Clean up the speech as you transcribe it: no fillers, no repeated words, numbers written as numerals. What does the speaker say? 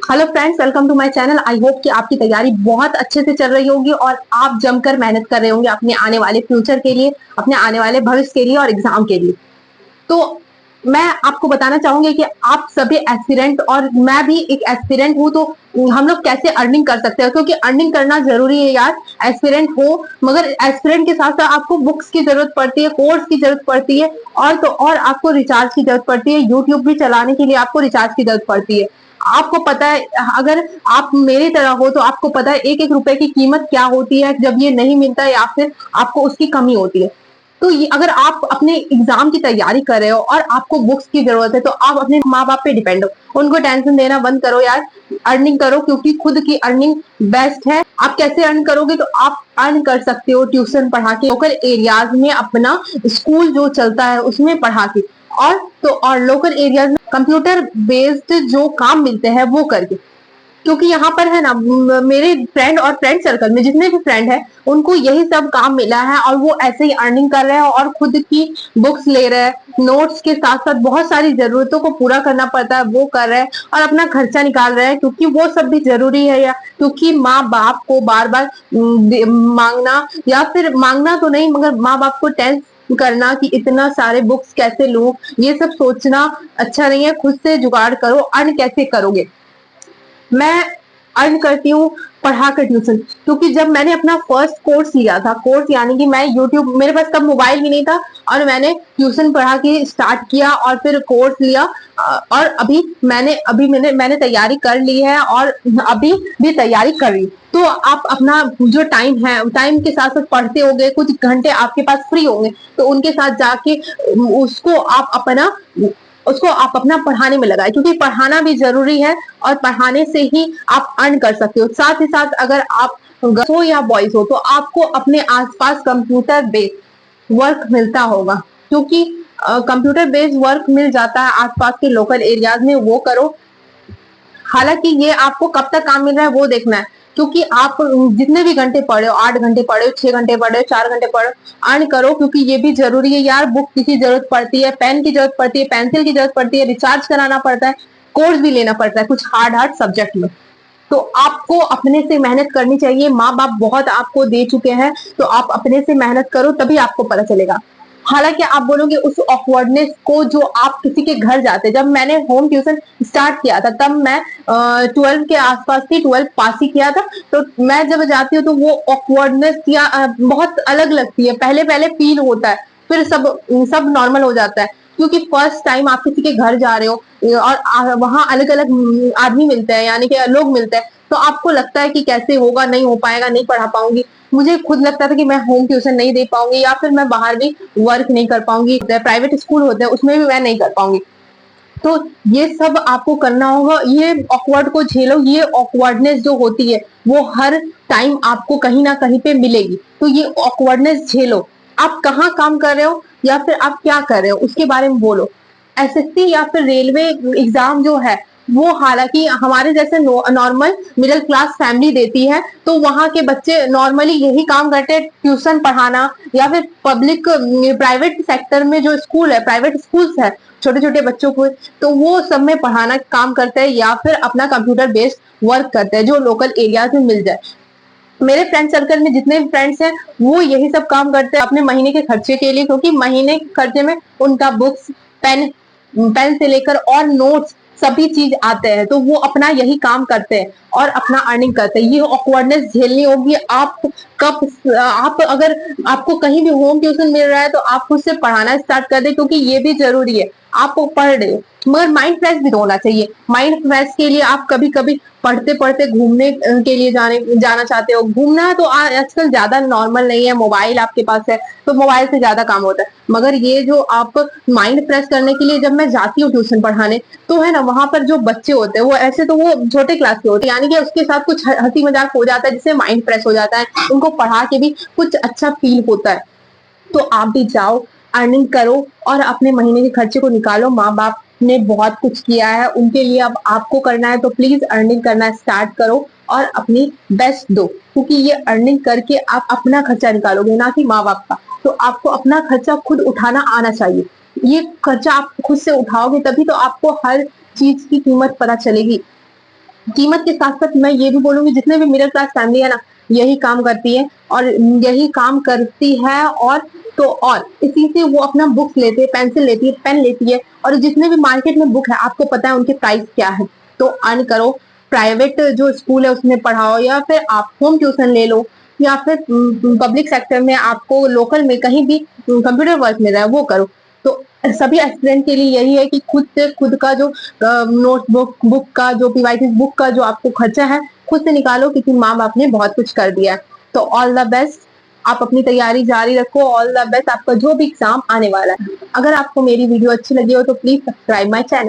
Hello friends, welcome to my channel. I hope कि आपकी तैयारी बहुत अच्छे से चल रही होगी और आप जमकर मेहनत कर रहे होंगे अपने आने वाले फ्यूचर के लिए, अपने आने वाले भविष्य के लिए और एग्जाम के लिए। तो मैं आपको बताना चाहूंगी कि आप सभी एस्पिरेंट और मैं भी एक एस्पिरेंट हूं, तो हम लोग कैसे अर्निंग कर सकते हैं, क्योंकि अर्निंग करना जरूरी है यार। एस्पिरेंट हो, मगर एस्पिरेंट के साथ साथ आपको बुक्स की जरूरत पड़ती है, कोर्स की जरूरत पड़ती है, और तो और आपको रिचार्ज की जरूरत पड़ती है। यूट्यूब भी चलाने के लिए आपको रिचार्ज की जरूरत पड़ती है। आपको पता है, अगर आप मेरी तरह हो तो आपको पता है एक एक रुपए की कीमत क्या होती है जब ये नहीं मिलता या फिर आपको उसकी कमी होती है। तो ये अगर आप अपने एग्जाम की तैयारी कर रहे हो और आपको बुक्स की जरूरत है, तो आप अपने माँ बाप पे डिपेंड हो। उनको टेंशन देना बंद करो यार, अर्निंग करो, क्योंकि खुद की अर्निंग बेस्ट है। आप कैसे अर्न करोगे? तो आप अर्न कर सकते हो ट्यूशन पढ़ा के, लोकल एरियाज में अपना स्कूल जो चलता है उसमें पढ़ा के, और तो और लोकल एरियाज में कंप्यूटर बेस्ड जो काम मिलते हैं वो करके। क्योंकि यहाँ पर है ना, मेरे फ्रेंड और फ्रेंड सर्कल में जितने भी फ्रेंड है उनको यही सब काम मिला है और वो ऐसे ही अर्निंग कर रहे हैं और खुद की बुक्स ले रहे हैं। नोट्स के साथ साथ बहुत सारी जरूरतों को पूरा करना पड़ता है, वो कर रहे हैं और अपना खर्चा निकाल रहे हैं, क्योंकि वो सब भी जरूरी है। या क्योंकि माँ बाप को बार बार मांगना, या फिर मांगना तो नहीं मगर माँ बाप को टेंस करना कि इतना सारे बुक्स कैसे लूं, ये सब सोचना अच्छा नहीं है। खुद से जुगाड़ करो। अर्न कैसे करोगे? मैं अर्न करती हूँ पढ़ा कर ट्यूशन, क्योंकि जब मैंने अपना फर्स्ट कोर्स लिया था, कोर्स यानी कि मैं यूट्यूब, मेरे पास तब मोबाइल भी नहीं था और मैंने ट्यूशन पढ़ा के स्टार्ट किया और फिर कोर्स लिया। और मैंने तैयारी कर ली है और अभी भी तैयारी कर रही हूँ। तो आप अपना जो टाइम है, टाइम के साथ साथ पढ़ते होंगे, कुछ घंटे आपके पास फ्री होंगे, तो उनके साथ जाके उसको आप अपना पढ़ाने में लगाए, क्योंकि पढ़ाना भी जरूरी है और पढ़ाने से ही आप अर्न कर सकते हो। साथ ही साथ अगर आप गर्ल्स हो या बॉयज हो तो आपको अपने आसपास कंप्यूटर बेस्ड वर्क मिलता होगा, क्योंकि कंप्यूटर बेस्ड वर्क मिल जाता है आसपास के लोकल एरियाज में, वो करो। हालांकि ये आपको कब तक काम मिल रहा है वो देखना है, क्योंकि आप जितने भी घंटे पढ़े हो, 8 घंटे पढ़े हो, 6 घंटे पढ़े हो, 4 घंटे पढ़े हो, अर्न करो, क्योंकि ये भी जरूरी है यार। बुक की जरूरत पड़ती है, पेन की जरूरत पड़ती है, पेंसिल की जरूरत पड़ती है, रिचार्ज कराना पड़ता है, कोर्स भी लेना पड़ता है कुछ हार्ड हार्ड सब्जेक्ट में। तो आपको अपने से मेहनत करनी चाहिए। माँ बाप बहुत आपको दे चुके हैं, तो आप अपने से मेहनत करो, तभी आपको पता चलेगा। हालांकि आप बोलोगे उस ऑकवर्डनेस को, जो आप किसी के घर जाते, जब मैंने होम ट्यूशन स्टार्ट किया था तब मैं 12 के आसपास थी, 12 पास ही किया था। तो मैं जब जाती हूँ तो वो ऑकवर्डनेस या बहुत अलग लगती है, पहले पहले फील होता है, फिर सब सब नॉर्मल हो जाता है, क्योंकि फर्स्ट टाइम आप किसी के घर जा रहे हो और वहां अलग अलग आदमी मिलते हैं, यानी कि लोग मिलते हैं, तो आपको लगता है कि कैसे होगा, नहीं हो पाएगा, नहीं पढ़ा पाऊंगी। मुझे खुद लगता था कि मैं होम ट्यूशन नहीं दे पाऊंगी या फिर मैं बाहर भी वर्क नहीं कर पाऊंगी, प्राइवेट स्कूल होते हैं उसमें भी मैं नहीं कर पाऊंगी। तो ये सब आपको करना होगा। ये ऑकवर्ड को झेलो। ये ऑकवर्डनेस जो होती है वो हर टाइम आपको कहीं ना कहीं पे मिलेगी, तो ये ऑकवर्डनेस झेलो। आप कहाँ काम कर रहे हो या फिर आप क्या कर रहे हो उसके बारे में बोलो। एसएससी या फिर रेलवे एग्जाम जो है वो हालांकि हमारे जैसे नॉर्मल मिडिल क्लास फैमिली देती है, तो वहां के बच्चे नॉर्मली यही काम करते हैं, ट्यूशन पढ़ाना या फिर पब्लिक प्राइवेट सेक्टर में जो स्कूल है, प्राइवेट स्कूल्स है छोटे छोटे बच्चों को, तो वो सब में पढ़ाना काम करते हैं या फिर अपना कंप्यूटर बेस्ड वर्क करते हैं जो लोकल एरियाज में मिल जाए। मेरे फ्रेंड सर्कल में जितने भी फ्रेंड्स हैं वो यही सब काम करते हैं अपने महीने के खर्चे के लिए, क्योंकि महीने के खर्चे में उनका बुक्स, पेन पेन से लेकर और नोट्स सभी चीज आते हैं, तो वो अपना यही काम करते हैं और अपना अर्निंग करते हैं। ये ऑकवर्डनेस झेलनी होगी। आप अगर आपको कहीं भी होम ट्यूशन मिल रहा है तो आप खुद से पढ़ाना स्टार्ट कर दे, क्योंकि ये भी जरूरी है। आप पढ़ रहे हो मगर माइंड फ्रेश भी होना चाहिए। माइंड फ्रेश के लिए आप कभी कभी पढ़ते पढ़ते घूमने के लिए जाना चाहते हो। घूमना तो आजकल ज्यादा नॉर्मल नहीं है, मोबाइल आपके पास है तो मोबाइल से ज्यादा काम होता है, मगर ये जो आप माइंड फ्रेश करने के लिए, जब मैं जाती हूँ ट्यूशन पढ़ाने तो है ना, वहां पर जो बच्चे होते हैं वो ऐसे तो वो छोटे क्लास के होते हैं, यानी कि उसके साथ कुछ हंसी मजाक हो जाता है जिससे माइंड फ्रेश हो जाता है, उनको पढ़ा के भी कुछ अच्छा फील होता है। तो आप भी जाओ, अर्निंग करो और अपने महीने के खर्चे को निकालो। माँ बाप ने बहुत कुछ किया है, उनके लिए अब आपको करना है, तो प्लीज अर्निंग करना स्टार्ट करो और अपनी बेस्ट दो, क्योंकि ये अर्निंग करके आप अपना खर्चा निकालोगे, ना कि माँ बाप का। तो आपको अपना खर्चा खुद उठाना आना चाहिए। ये खर्चा आप खुद से उठाओगे तभी तो आपको हर चीज की कीमत पता चलेगी। कीमत के साथ साथ मैं ये भी बोलूंगी, जितने भी मिडिल क्लास फैमिली है ना, यही काम करती है और यही काम करती है। और इसी से वो अपना बुक्स लेते हैं, पेंसिल लेती है, पेन लेती है, और जितने भी मार्केट में बुक है आपको पता है उनके प्राइस क्या है। तो अर्न करो, प्राइवेट जो स्कूल है उसमें पढ़ाओ, या फिर आप होम ट्यूशन ले लो, या फिर पब्लिक सेक्टर में आपको लोकल में कहीं भी कंप्यूटर वर्क मिल रहा है वो करो। तो सभी एस्पिरेंट के लिए यही है कि खुद से खुद का जो नोटबुक बुक का जो पीवाईटी बुक का जो आपको खर्चा है खुद से निकालो, क्योंकि माँ बाप ने बहुत कुछ कर दिया है। तो ऑल द बेस्ट, आप अपनी तैयारी जारी रखो। ऑल द बेस्ट आपका जो भी एग्जाम आने वाला है। अगर आपको मेरी वीडियो अच्छी लगी हो तो प्लीज सब्सक्राइब माई चैनल।